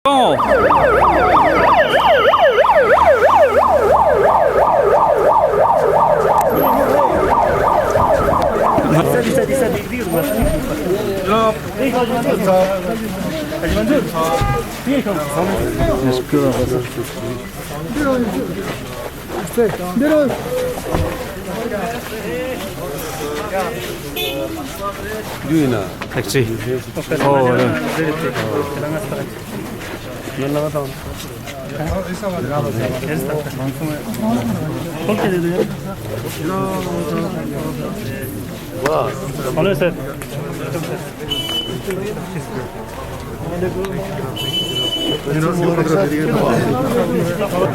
bisa dibiru mas. Haji Mansur. Iya kamu. Biru. Düğüne. Taksi. Oh, evet. Yanına tamam. Oke dulu ya. Wah. Halo Sir.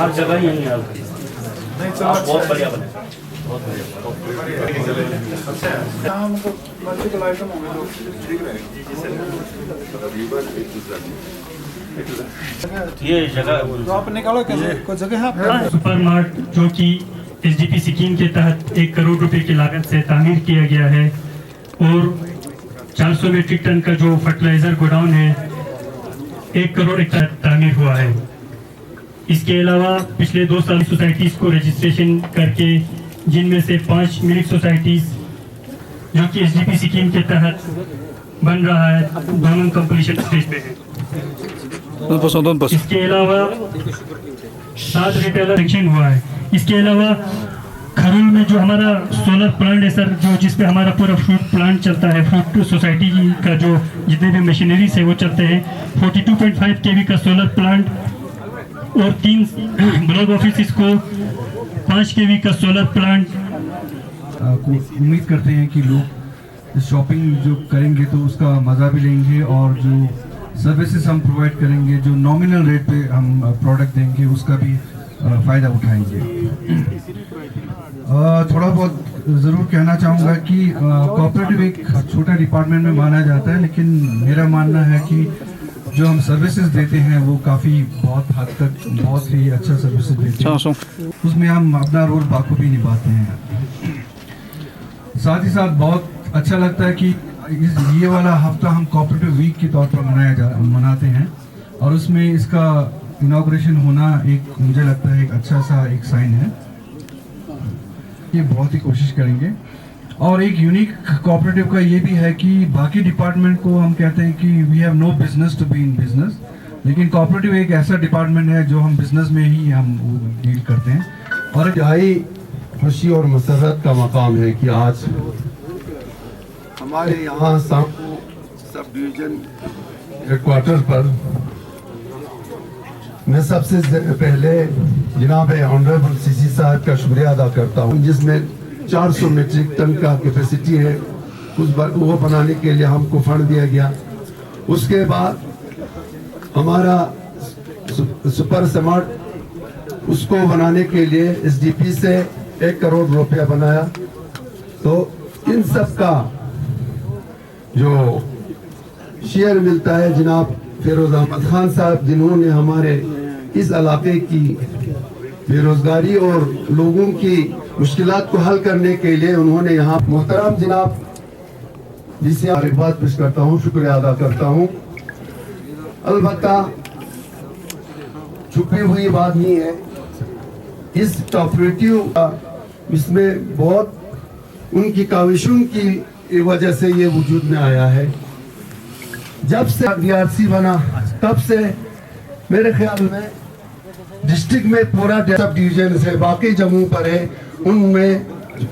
हर जगह यही हाल है। बहुत बढ़िया बने। Multiple item होंगे तो ठीक रहेगा। ये जगह तो आप निकालो कैसे कोई जगह है सुपर मार्ट जो कि एसडीपी स्कीम के तहत 1 करोड़ रुपए की लागत से तामीर किया गया है और 400 मीट्रिक टन का जो फर्टिलाइजर गोडाउन है 1 करोड़ एक तामीर हुआ है। इसके अलावा पिछले 2 साल सोसाइटीज को रजिस्ट्रेशन करके जिनमें से 5 मिल्क सोसाइटीज जो कि एसडीपी स्कीम के तहत बन रहा है दोनों कंप्लीशन स्टेज पे है। इसके अलावा 7 रिटेलर सेक्शन हुआ है। इसके अलावा खरूल में जो हमारा सोलर प्लांट है सर, जो जिसपे हमारा पूरा फ्रूट प्लांट चलता है, फ्रूट सोसाइटी का जो जितने भी मशीनरीज है वो चलते हैं। 42.5 केवी का सोलर प्लांट और 3 ब्लॉक ऑफिस को 5 केवी का सोलर प्लांट को उम्मीद करते हैं कि लोग शॉपिंग जो करेंगे तो उसका मज़ा भी लेंगे और जो सर्विसेज हम प्रोवाइड करेंगे, जो नॉमिनल रेट पे हम प्रोडक्ट देंगे, उसका भी फ़ायदा उठाएंगे। थोड़ा बहुत ज़रूर कहना चाहूँगा कि कोऑपरेटिव एक छोटा डिपार्टमेंट में माना जाता है, लेकिन मेरा मानना है कि जो हम सर्विसेज देते हैं वो काफ़ी बहुत हद तक बहुत ही अच्छा सर्विसेज देते हैं, उसमें हम अपना रोल बाखूबी निभाते हैं। साथ ही साथ बहुत अच्छा लगता है कि ये वाला हफ्ता हम कोऑपरेटिव वीक के तौर पर मनाते हैं और उसमें इसका इनॉग्रेशन होना एक मुझे लगता है एक अच्छा सा एक साइन है। ये बहुत ही कोशिश करेंगे और एक यूनिक कोऑपरेटिव का ये भी है कि बाकी डिपार्टमेंट को हम कहते हैं कि we have no business to be in business, लेकिन कोऑपरेटिव एक ऐसा डिपार्टमेंट है जो हम बिजनेस में ही हम डील करते हैं। और इंतहाई खुशी और मसरत का मकाम है कि आज हमारे यहाँ सब डिवीजन हेडक्वार्टर पर मैं सबसे पहले जनाब ऑनरेबल सीसी साहब का शुक्रिया अदा करता हूँ, जिसमें 400 मीट्रिक टन का कैपेसिटी है, वो बनाने के लिए हमको फंड दिया गया। उसके बाद हमारा सुपर स्मार्ट उसको बनाने के लिए एसडीपी से 1 करोड़ रुपया बनाया। तो इन सब का जो शेयर मिलता है जनाब फिरोज अहमद खान साहब, जिन्होंने हमारे इस इलाके की बेरोजगारी और लोगों की मुश्किलात को हल करने के लिए उन्होंने यहाँ मोहतरम जनाब जिसे मुबारकबाद पेश करता हूँ, शुक्रिया अदा करता हूँ। अलबत्ता छुपी हुई बात नहीं है, इस कोऑपरेटिव इसमें बहुत उनकी काविशों की वजह से ये वजूद में आया है। जब से डीआरसी बना तब से मेरे ख्याल में डिस्ट्रिक्ट में पूरा सब डिवीजन से बाकी जगहों पर है, उनमें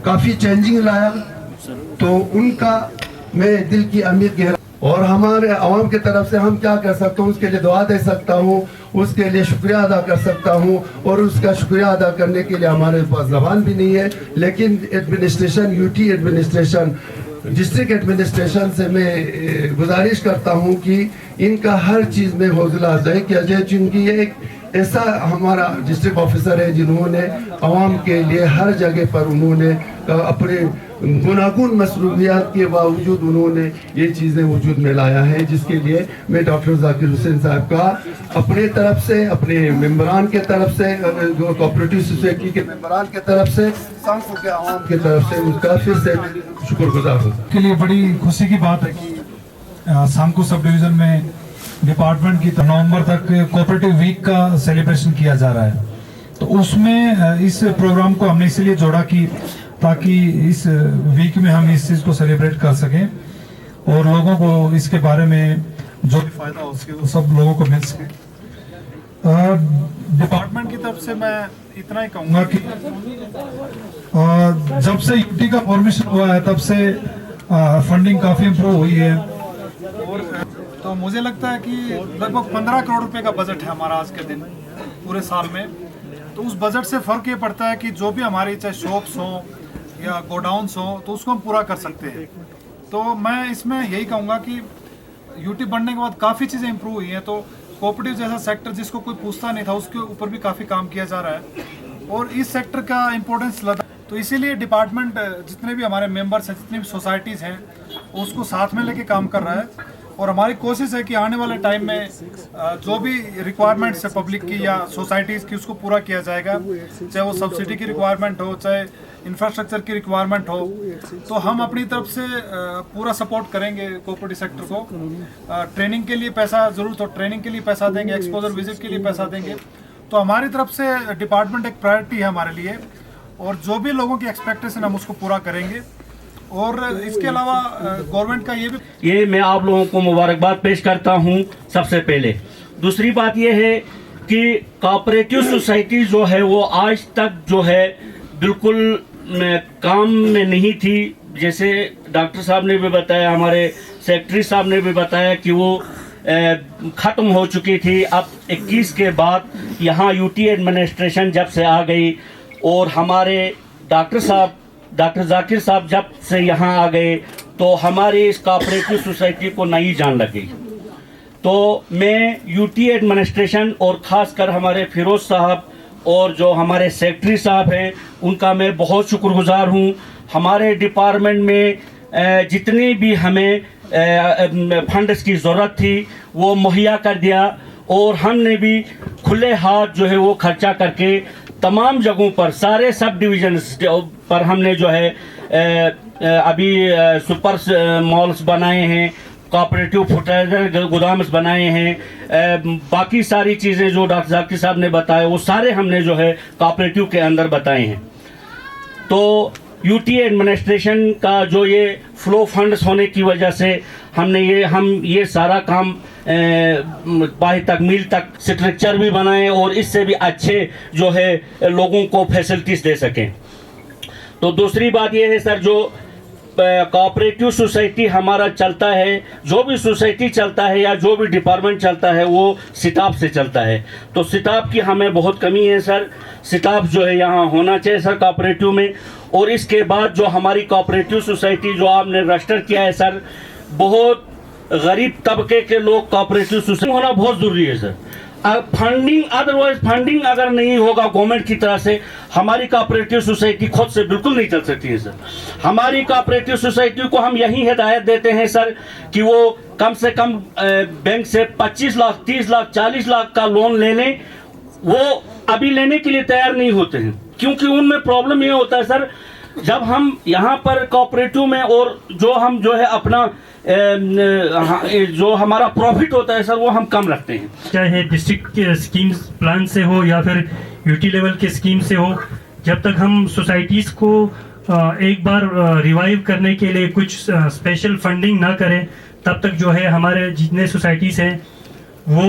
काफ़ी चेंजिंग लाया। तो उनका मैं दिल की अमीर गहरा और हमारे आवाम की तरफ से हम क्या कर सकता हूँ, उसके लिए दुआ दे सकता हूँ, उसके लिए शुक्रिया अदा कर सकता हूँ। और उसका शुक्रिया अदा करने के लिए हमारे पास ज़बान भी नहीं है, लेकिन administration, UT administration, district administration से मैं गुजारिश करता हूँ कि इनका हर चीज़ में हौसला अफजाई किया जाए, क्योंकि ये एक ऐसा हमारा डिस्ट्रिक्ट ऑफिसर है जिन्होंने आवाम के लिए हर जगह पर उन्होंने अपने गुनागुन मसरूफियात के बावजूद उन्होंने ये चीज़ें वजूद में लाया है, जिसके लिए मैं डॉक्टर जाकिर हुसैन साहब का अपने तरफ से, अपने मेंबरान के तरफ से, कोऑपरेटिव सोसाइटी के मेंबरान के तरफ से, सांसों के आवाम की तरफ से उसका फिर से शुक्रगुजार हूँ। के लिए बड़ी खुशी की बात है कि सांको सब डिवीजन में डिपार्टमेंट की नवंबर तक कोऑपरेटिव वीक का सेलिब्रेशन किया जा रहा है। तो उसमें इस प्रोग्राम को हमने इसलिए जोड़ा कि ताकि इस वीक में हम इस चीज़ को सेलिब्रेट कर सकें और लोगों को इसके बारे में जो भी फायदा हो सके वो सब लोगों को मिल सके। डिपार्टमेंट की तरफ से मैं इतना ही कहूँगा कि जब से यूटी का फॉर्मेशन हुआ है तब से फंडिंग काफ़ी इम्प्रूव हुई है और तो मुझे लगता है कि लगभग 15 करोड़ रुपए का बजट है हमारा आज के दिन पूरे साल में। तो उस बजट से फ़र्क ये पड़ता है कि जो भी हमारी चाहे शॉप्स हो या गोडाउन्स हो तो उसको हम पूरा कर सकते हैं। तो मैं इसमें यही कहूँगा कि यूटी बनने के बाद काफ़ी चीज़ें इंप्रूव हुई हैं। तो कोऑपरेटिव जैसा सेक्टर जिसको कोई पूछता नहीं था उसके ऊपर भी काफ़ी काम किया जा रहा है और इस सेक्टर का इम्पोर्टेंस लगा। तो इसीलिए डिपार्टमेंट जितने भी हमारे मेंबर्स हैं, जितनी भी सोसाइटीज़ हैं, उसको साथ में लेके काम कर रहा है और हमारी कोशिश है कि आने वाले टाइम में जो भी रिक्वायरमेंट्स है पब्लिक की या सोसाइटीज़ की उसको पूरा किया जाएगा, चाहे वो सब्सिडी की रिक्वायरमेंट हो, चाहे इंफ्रास्ट्रक्चर की रिक्वायरमेंट हो। तो हम अपनी तरफ से पूरा सपोर्ट करेंगे कोऑपरेटिव सेक्टर को। ट्रेनिंग के लिए पैसा ज़रूरत हो ट्रेनिंग के लिए पैसा देंगे, एक्सपोजर विजिट के लिए पैसा देंगे। तो हमारी तरफ से डिपार्टमेंट एक प्रायोरिटी है हमारे लिए और जो भी लोगों की एक्सपेक्टेशन हम उसको पूरा करेंगे। और इसके अलावा गवर्नमेंट का ये मैं आप लोगों को मुबारकबाद पेश करता हूं सबसे पहले। दूसरी बात ये है कि कोऑपरेटिव सोसाइटी जो है वो आज तक जो है बिल्कुल काम में नहीं थी। जैसे डॉक्टर साहब ने भी बताया, हमारे सेक्रेटरी साहब ने भी बताया कि वो ख़त्म हो चुकी थी। अब 21 के बाद यहाँ यूटी एडमिनिस्ट्रेशन जब से आ गई और हमारे डॉक्टर जाकिर साहब जब से यहाँ आ गए तो हमारी इस कोऑपरेटिव सोसाइटी को नई जान लगी। तो मैं यूटी एडमिनिस्ट्रेशन और ख़ासकर हमारे फिरोज़ साहब और जो हमारे सेक्रेटरी साहब हैं उनका मैं बहुत शुक्रगुजार हूँ। हमारे डिपार्टमेंट में जितनी भी हमें फंड्स की ज़रूरत थी वो मुहैया कर दिया और हमने भी खुले हाथ जो है वो खर्चा करके तमाम जगहों पर सारे सब डिवीजन्स पर हमने जो है अभी सुपर मॉल्स बनाए हैं, कोऑपरेटिव फर्टिलाइजर गोदाम्स बनाए हैं। बाकी सारी चीज़ें जो डॉक्टर जाकिर साहब ने बताए वो सारे हमने जो है कोऑपरेटिव के अंदर बताए हैं। तो यूटी एडमिनिस्ट्रेशन का जो ये फ्लो फंड्स होने की वजह से हम ये सारा काम बाही तक मील तक स्ट्रक्चर भी बनाए और इससे भी अच्छे जो है लोगों को फैसिलिटीज़ दे सकें। तो दूसरी बात ये है सर, जो कोऑपरेटिव सोसाइटी हमारा चलता है, जो भी सोसाइटी चलता है या जो भी डिपार्टमेंट चलता है वो स्टाफ से चलता है। तो स्टाफ की हमें बहुत कमी है सर। स्टाफ जो है यहाँ होना चाहिए सर कोऑपरेटिव में। और इसके बाद जो हमारी कोऑपरेटिव सोसाइटी जो आपने रजिस्टर किया है सर, बहुत गरीब तबके के लोग कोऑपरेटिव सोसाइटी होना बहुत ज़रूरी है सर। फंडिंग अदरवाइज फंडिंग अगर नहीं होगा गवर्नमेंट की तरफ से, हमारी कोऑपरेटिव सोसाइटी खुद से बिल्कुल नहीं चल सकती है सर। हमारी कोऑपरेटिव सोसाइटी को हम यही हिदायत देते हैं सर कि वो कम से कम बैंक से 25 लाख 30 लाख 40 लाख का लोन ले लें। वो अभी लेने के लिए तैयार नहीं होते हैं क्योंकि उनमें प्रॉब्लम ये होता है सर, जब हम यहाँ पर कोऑपरेटिव में और जो हम जो है अपना जो हमारा प्रॉफिट होता है सर वो हम कम रखते हैं, चाहे डिस्ट्रिक्ट के स्कीम प्लान से हो या फिर यूटी लेवल के स्कीम से हो। जब तक हम सोसाइटीज़ को एक बार रिवाइव करने के लिए कुछ स्पेशल फंडिंग ना करें तब तक जो है हमारे जितने सोसाइटीज़ हैं वो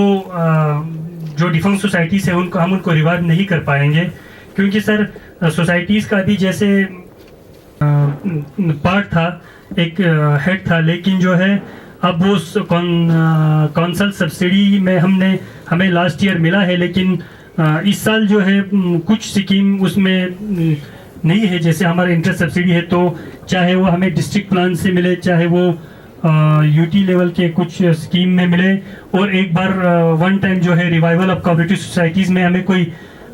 जो डिफरेंट सोसाइटीज़ हैं उनको रिवाइव नहीं कर पाएंगे। क्योंकि सर सोसाइटीज़ का भी जैसे पार्ट था, एक हेड था, लेकिन जो है अब वो कौंसल सब्सिडी में हमें लास्ट ईयर मिला है, लेकिन इस साल जो है कुछ स्कीम उसमें नहीं है। जैसे हमारा इंटरेस्ट सब्सिडी है तो चाहे वो हमें डिस्ट्रिक्ट प्लान से मिले, चाहे वो यूटी लेवल के कुछ स्कीम में मिले, और एक बार वन टाइम जो है रिवाइवल ऑफ कोऑपरेटिव सोसाइटीज़ में हमें कोई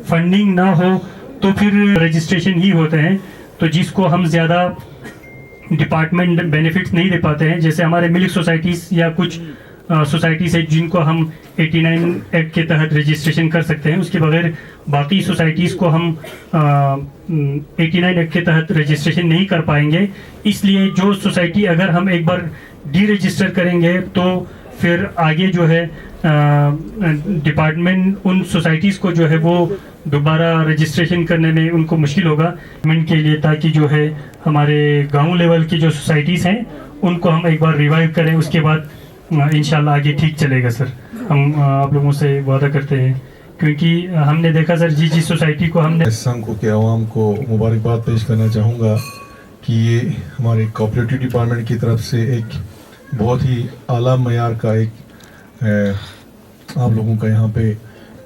फंडिंग ना हो तो फिर रजिस्ट्रेशन ही होते हैं, तो जिसको हम ज़्यादा डिपार्टमेंट बेनिफिट्स नहीं दे पाते हैं। जैसे हमारे मिल्क सोसाइटीज़ या कुछ सोसाइटीज़ है जिनको हम 89 एक्ट के तहत रजिस्ट्रेशन कर सकते हैं, उसके बगैर बाकी सोसाइटीज़ को हम 89 एक्ट के तहत रजिस्ट्रेशन नहीं कर पाएंगे। इसलिए जो सोसाइटी अगर हम एक बार डी रजिस्टर करेंगे तो फिर आगे जो है डिपार्टमेंट उन सोसाइटीज़ को जो है वो दोबारा रजिस्ट्रेशन करने में उनको मुश्किल होगा गवर्नमेंट के लिए, ताकि जो है हमारे गांव लेवल की जो सोसाइटीज़ हैं उनको हम एक बार रिवाइव करें, उसके बाद इंशाल्लाह आगे ठीक चलेगा सर। हम आप लोगों से वादा करते हैं, क्योंकि हमने देखा सर जिस सोसाइटी को हमने संघ के अवाम को मुबारकबाद पेश करना चाहूँगा कि ये हमारे कोऑपरेटिव डिपार्टमेंट की तरफ से एक बहुत ही आला मयार का एक आप लोगों का यहाँ पे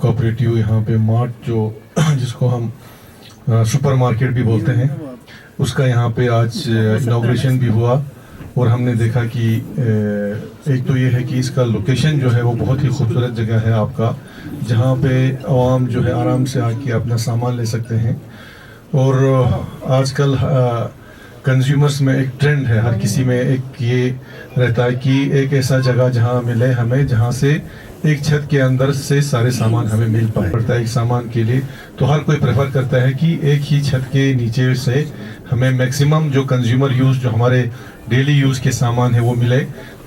कोऑपरेटिव यहाँ पे मार्ट जो जिसको हम सुपर मार्केट भी बोलते हैं, उसका यहाँ पे आज इनॉग्रेशन भी हुआ। और हमने देखा कि एक तो ये है कि इसका लोकेशन जो है वो बहुत ही खूबसूरत जगह है आपका, जहाँ पे आवाम जो है आराम से आके अपना सामान ले सकते हैं। और आजकल कंज्यूमर्स में एक ट्रेंड है, हर किसी में एक ये रहता है कि एक ऐसा जगह जहाँ मिले हमें, जहाँ से एक छत के अंदर से सारे सामान हमें मिल पाए। पड़ता है एक सामान के लिए तो हर कोई प्रेफर करता है कि एक ही छत के नीचे से हमें मैक्सिमम जो कंज्यूमर यूज़ जो हमारे डेली यूज़ के सामान है वो मिले।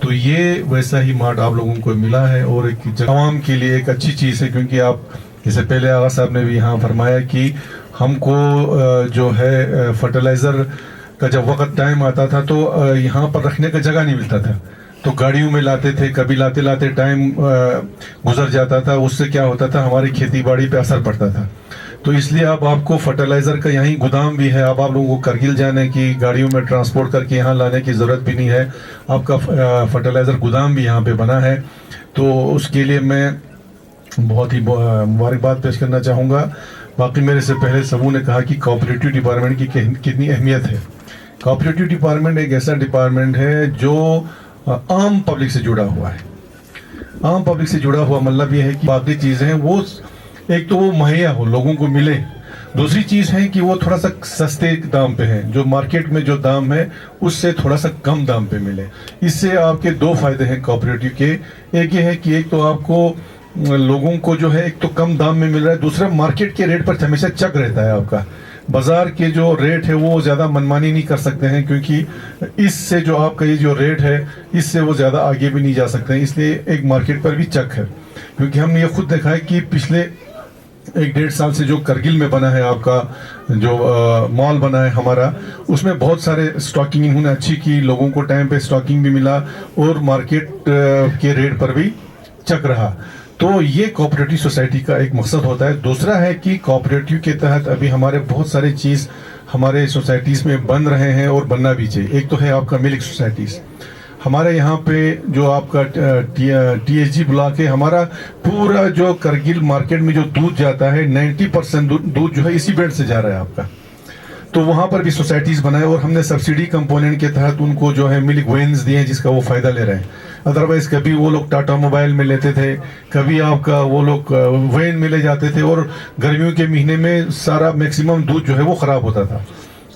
तो ये वैसा ही मार्ट आप लोगों को मिला है और एक आवाम के लिए एक अच्छी चीज़ है, क्योंकि आप जैसे पहले आगा साहब ने भी यहाँ फरमाया कि हमको जो है फर्टिलाइज़र का जब वक्त टाइम आता था तो यहाँ पर रखने का जगह नहीं मिलता था, तो गाड़ियों में लाते थे, कभी लाते लाते टाइम गुजर जाता था, उससे क्या होता था हमारी खेती बाड़ी पे असर पड़ता था। तो इसलिए अब आपको फर्टिलाइज़र का यहीं गोदाम भी है, अब आप लोगों को करगिल जाने की गाड़ियों में ट्रांसपोर्ट करके यहाँ लाने की ज़रूरत भी नहीं है, आपका फर्टिलाइज़र गोदाम भी यहाँ पे बना है। तो उसके लिए मैं बहुत ही मुबारकबाद पेश करना चाहूँगा। बाकी मेरे से पहले सबू ने कहा कि कोऑपरेटिव डिपार्टमेंट की कितनी अहमियत है। कोऑपरेटिव डिपार्टमेंट एक ऐसा डिपार्टमेंट है जो आम पब्लिक से जुड़ा हुआ है। आम पब्लिक से जुड़ा हुआ मतलब ये है कि बाकी चीज़ें हैं वो एक तो वो मुहैया हो, लोगों को मिले, दूसरी चीज़ है कि वो थोड़ा सा सस्ते दाम पे है, जो मार्केट में जो दाम है उससे थोड़ा सा कम दाम पे मिले। इससे आपके दो फायदे हैं कोऑपरेटिव के। एक ये है कि एक तो आपको लोगों को जो है एक तो कम दाम में मिल रहा है, दूसरा मार्केट के रेट पर हमेशा चक रहता है आपका। बाजार के जो रेट है वो ज़्यादा मनमानी नहीं कर सकते हैं, क्योंकि इससे जो आपका ये जो रेट है इससे वो ज़्यादा आगे भी नहीं जा सकते हैं, इसलिए एक मार्केट पर भी चक है। क्योंकि हमने ये खुद देखा है कि पिछले 1-1.5 साल से जो करगिल में बना है आपका जो मॉल बना है हमारा, उसमें बहुत सारे स्टॉकिंग इन्होंने अच्छी की, लोगों को टाइम पे स्टॉकिंग भी मिला और मार्केट के रेट पर भी चक रहा। तो ये कोऑपरेटिव सोसाइटी का एक मकसद होता है। दूसरा है कि कोऑपरेटिव के तहत अभी हमारे बहुत सारे चीज़ हमारे सोसाइटीज़ में बन रहे हैं और बनना भी चाहिए। एक तो है आपका मिल्क सोसाइटीज़, हमारे यहाँ पे जो आपका TSG ब्लॉक है, हमारा पूरा जो करगिल मार्केट में जो दूध जाता है 90% दूध जो है इसी बेल्ट से जा रहा है आपका। तो वहाँ पर भी सोसाइटीज़ बनाए और हमने सब्सिडी कंपोनेंट के तहत उनको जो है मिल्क वेन्स दिए हैं, जिसका वो फ़ायदा ले रहे हैं। अदरवाइज़ कभी वो लोग टाटा मोबाइल में लेते थे, कभी आपका वो लोग वेन में ले जाते थे और गर्मियों के महीने में सारा मैक्सिमम दूध जो है वो ख़राब होता था।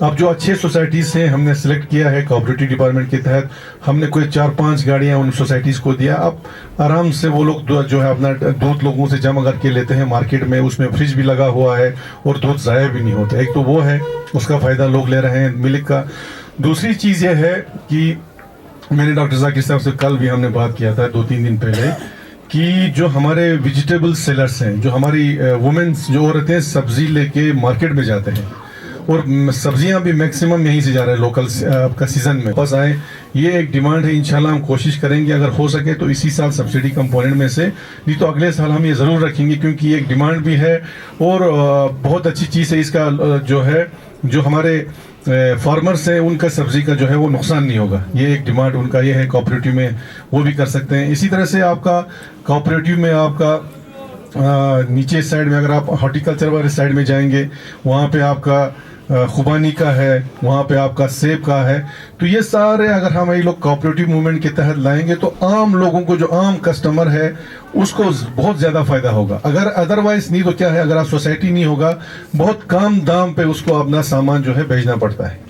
अब जो अच्छे सोसाइटीज़ हैं हमने सेलेक्ट किया है कोऑपरेटिव डिपार्टमेंट के तहत, हमने कोई 4-5 गाड़ियां उन सोसाइटीज़ को दिया। अब आराम से वो लोग जो है अपना दूध लोगों से जमा करके लेते हैं मार्केट में, उसमें फ्रिज भी लगा हुआ है और दूध ज़ाया भी नहीं होता। एक तो वो है, उसका फ़ायदा लोग ले रहे हैं मिल्क का। दूसरी चीज़ ये है कि मैंने डॉक्टर जाकिर साहब से कल भी हमने बात किया था 2-3 दिन पहले, कि जो हमारे वेजिटेबल सेलर्स हैं, जो हमारी वुमेन्स जो औरतें सब्ज़ी लेके मार्केट में जाते हैं और सब्जियां भी मैक्सिमम यहीं से जा रहे हैं लोकल आपका सीज़न में बस आए, ये एक डिमांड है। इंशाल्लाह हम कोशिश करेंगे अगर हो सके तो इसी साल सब्सिडी कंपोनेंट में से, नहीं तो अगले साल हम ये ज़रूर रखेंगे, क्योंकि ये एक डिमांड भी है और बहुत अच्छी चीज़ है। इसका जो है जो हमारे फार्मर्स हैं उनका सब्जी का जो है वो नुकसान नहीं होगा, ये एक डिमांड उनका ये है। कोऑपरेटिव में वो भी कर सकते हैं। इसी तरह से आपका कोऑपरेटिव में आपका नीचे साइड में अगर आप हॉर्टिकल्चर वाले साइड में जाएंगे, वहाँ पे आपका खुबानी का है, वहाँ पे आपका सेब का है। तो ये सारे अगर हम ये लोग कोऑपरेटिव मूवमेंट के तहत लाएंगे तो आम लोगों को, जो आम कस्टमर है, उसको बहुत ज़्यादा फ़ायदा होगा। अगर अदरवाइज नहीं तो क्या है, अगर आप सोसाइटी नहीं होगा, बहुत कम दाम पे उसको अपना सामान जो है भेजना पड़ता है।